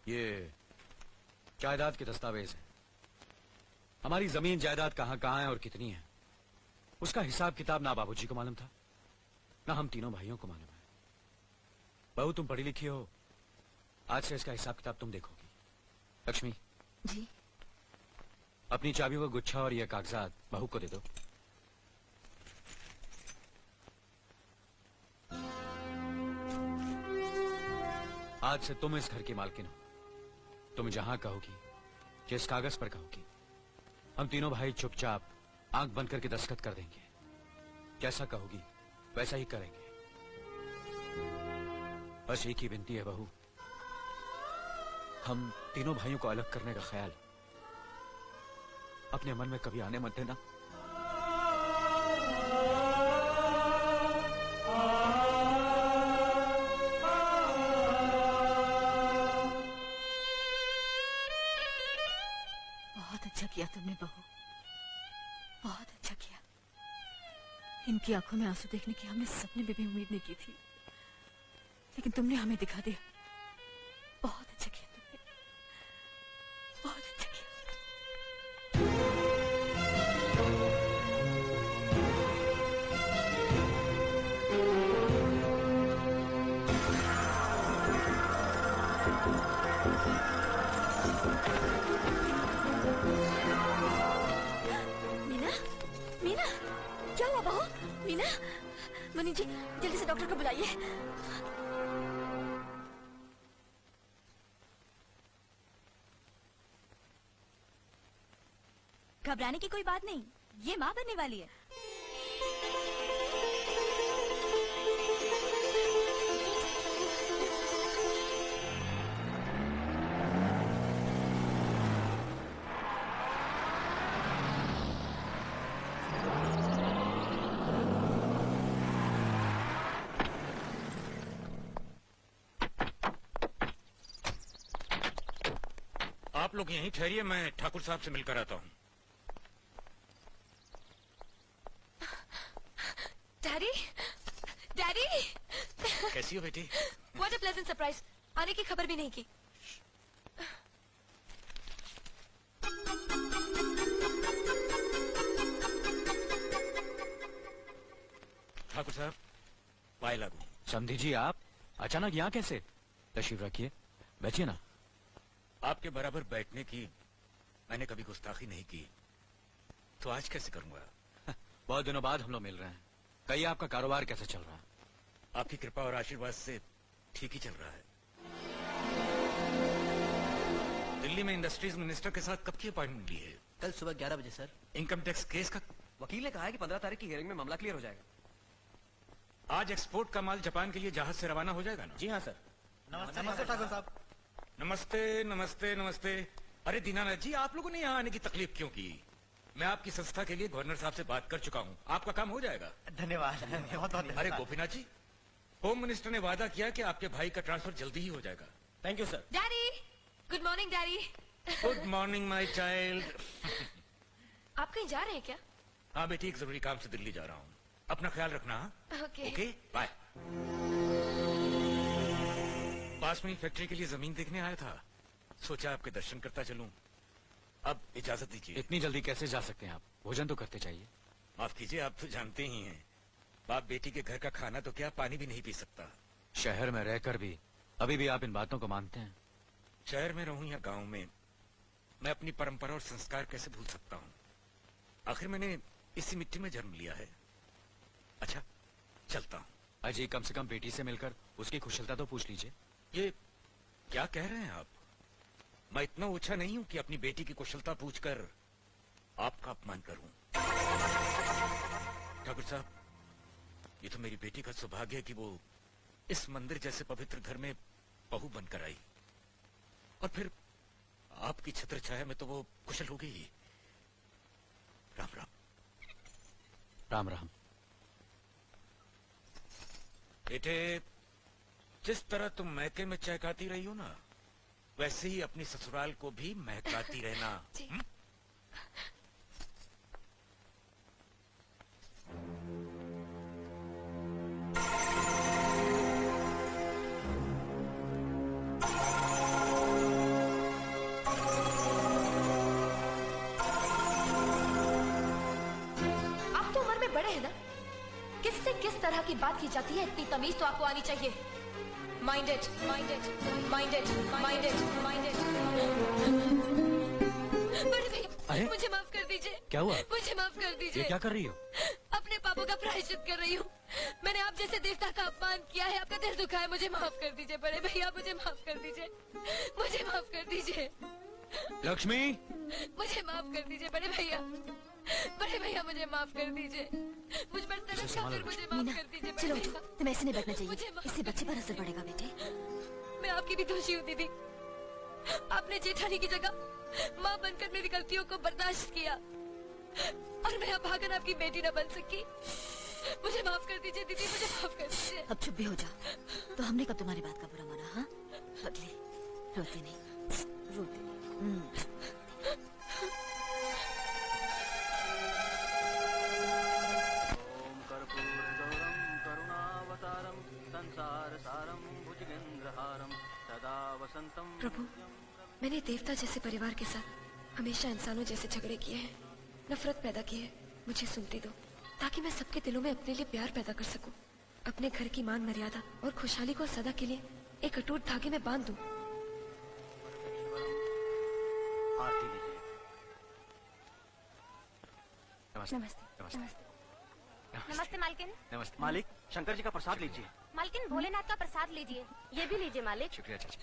ये जायदाद के दस्तावेज हैं। हमारी जमीन जायदाद कहां कहां है और कितनी है, उसका हिसाब किताब ना बाबूजी को मालूम था, ना हम तीनों भाइयों को मालूम है। बहू, तुम पढ़ी लिखी हो, आज से इसका हिसाब किताब तुम देखोगी। लक्ष्मी जी। अपनी चाबी वो गुच्छा और ये कागजात बहू को दे दो। आज से तुम इस घर की मालकिन हो। तुम जहां कहोगी, जिस कागज पर कहोगी, हम तीनों भाई चुपचाप आंख बंद करके दस्तखत कर देंगे। जैसा कहोगी वैसा ही करेंगे। बस एक ही विनती है बहू, हम तीनों भाइयों को अलग करने का ख्याल अपने मन में कभी आने मत देना। बहुत अच्छा किया तुमने बहू, बहुत अच्छा किया। इनकी आंखों में आंसू देखने की हमने सपने में भी उम्मीद नहीं की थी, लेकिन तुमने हमें दिखा दिया। बहुत अच्छा किया तुमने, बहुत अच्छा किया। मीना, मीना, क्या हुआ बहू? मीना, मनी जी जल्दी से डॉक्टर को बुलाइए। घबराने की कोई बात नहीं, ये माँ बनने वाली है। आप लोग यहीं ठहरिए, मैं ठाकुर साहब से मिलकर आता हूँ। डैडी, डैडी, कैसी हो बेटी? व्हाट अ प्लेजेंट सरप्राइज, आने की खबर भी नहीं की। ठाकुर साहब, पाए लागू। समधी जी, आप अचानक यहाँ कैसे? तशरीफ रखिए, बैठिए ना। आपके बराबर बैठने की मैंने कभी गुस्ताखी नहीं की, तो आज कैसे करूंगा? बहुत दिनों बाद हम लोग मिल रहे हैं। कहिए, आपका कारोबार कैसे चल रहा है? आपकी कृपा और आशीर्वाद से ठीक ही चल रहा है। दिल्ली में इंडस्ट्रीज मिनिस्टर के साथ कब की अपॉइंटमेंट ली है? कल सुबह 11 बजे सर। इनकम टैक्स केस का वकील ने कहा है कि 15 तारीख की हियरिंग में मामला क्लियर हो जाएगा। आज एक्सपोर्ट का माल जापान के लिए जहाज से रवाना हो जाएगा ना? जी हाँ सर। नमस्ते ठाकुर साहब। नमस्ते नमस्ते नमस्ते। अरे दीनानाथ जी, आप लोगों ने यहाँ आने की तकलीफ क्यों की? मैं आपकी संस्था के लिए गवर्नर साहब से बात कर चुका हूँ, आपका काम हो जाएगा। धन्यवाद, बहुत बहुत अरे गोपीनाथ जी, होम मिनिस्टर ने वादा किया कि आपके भाई का ट्रांसफर जल्दी ही हो जाएगा। Thank you sir. Daddy, good morning daddy. Good morning my child. आप कहीं जा रहे हैं क्या? हाँ बेटी, एक जरूरी काम से दिल्ली जा रहा हूँ, अपना ख्याल रखना। ओके। Okay, bye. पास में ही फैक्ट्री के लिए जमीन देखने आया था, सोचा आपके दर्शन करता चलूं। अब इजाजत दीजिए। इतनी जल्दी कैसे जा सकते हैं आप? भोजन तो करते चाहिए। माफ कीजिए, आप तो जानते ही हैं, बाप बेटी के घर का खाना तो क्या, पानी भी नहीं पी सकता। शहर में रहकर भी अभी भी आप इन बातों को मानते हैं? शहर में रहूं या गांव में, मैं अपनी परंपरा और संस्कार कैसे भूल सकता हूं? आखिर मैंने इसी मिट्टी में जन्म लिया है। अच्छा, चलता हूं। अजी, कम से कम बेटी से मिलकर उसकी कुशलता तो पूछ लीजिए। ये क्या कह रहे हैं आप? मैं इतना ऊंचा नहीं हूं कि अपनी बेटी की कुशलता पूछकर आपका अपमान करूं। ठाकुर साहब, ये तो मेरी बेटी का सौभाग्य है कि वो इस मंदिर जैसे पवित्र घर में बहू बनकर आई, और फिर आपकी छत्र छाया में तो वो कुशल हो गई। राम राम। राम राम। बेटे, जिस तरह तुम मैके में चहकाती रही हो ना, वैसे ही अपनी ससुराल को भी महकाती रहना। की बात की जाती है, इतनी तमीज तो आपको आनी चाहिए। Mind it, mind it, mind it, mind it, mind it. बड़े भाई, अरे? मुझे माफ कर दीजिए। क्या हुआ? मुझे माफ कर ये दीजिए। क्या कर रही हो? अपने पापों का प्रायश्चित कर रही हूँ। मैंने आप जैसे देवता का अपमान किया है, आपका दिल दुखा है, मुझे माफ कर दीजिए बड़े भैया, मुझे माफ कर दीजिए, मुझे माफ कर दीजिए, लक्ष्मी, मुझे माफ कर दीजिए बड़े भैया, बड़े भैया मुझे माफ कर दीजिए, मुझ पर तरस खा, फिर मुझे माफ कर दीजिए बड़े भैया। तुम्हें ऐसे नहीं बैठना मुझे चाहिए, माफ इससे कर बच्चे पर असर पड़ेगा बेटे। मैं आपकी भी दोषी हूँ दीदी। आपने जेठानी की जगह माँ बनकर मेरी गलतियों को बर्दाश्त किया और मैं अभागन आपकी बेटी न बन सकी। मुझे माफ कर दीजिए दीदी, मुझे माफ कर दीजिए। अब चुप भी हो जा। तो हमने कब तुम्हारी बात का बुरा माना? हाँ बदले, रोते नहीं, रोते नहीं। ओम कर्पूरगौरम करुणावतारम संसार सारम भुजगेंद्रहारम सदा वसंतम। प्रभु, मैंने देवता जैसे परिवार के साथ हमेशा इंसानों जैसे झगड़े किए हैं, नफरत पैदा की है। मुझे सुनती दो ताकि मैं सबके दिलों में अपने लिए प्यार पैदा कर सकूं, अपने घर की मान मर्यादा और खुशहाली को सदा के लिए एक अटूट धागे में बांध दूं। आरती लीजिए। नमस्ते। नमस्ते। नमस्ते। नमस्ते मालकिन। नमस्ते। मालिक, शंकर जी का प्रसाद लीजिए। मालकिन भोलेनाथ का प्रसाद लीजिए। ये भी लीजिए मालिक। शुक्रिया चाची।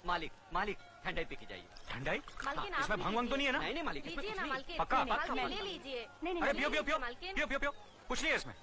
मालिक मालिक ठंडाई पी के जाइए। ठंडाई? मालकिन इसमें आप भांग वांग तो नहीं है ना? नहीं नहीं मालिक, इसमें लीजिए कुछ ना नहीं। मालकिन। पक्का? नहीं, पक्का? ले लीजिए। नहीं नहीं अरे ले पियो पियो लीजिए पियो मालकिन। पियो पियो पियो, कुछ नहीं है इसमें।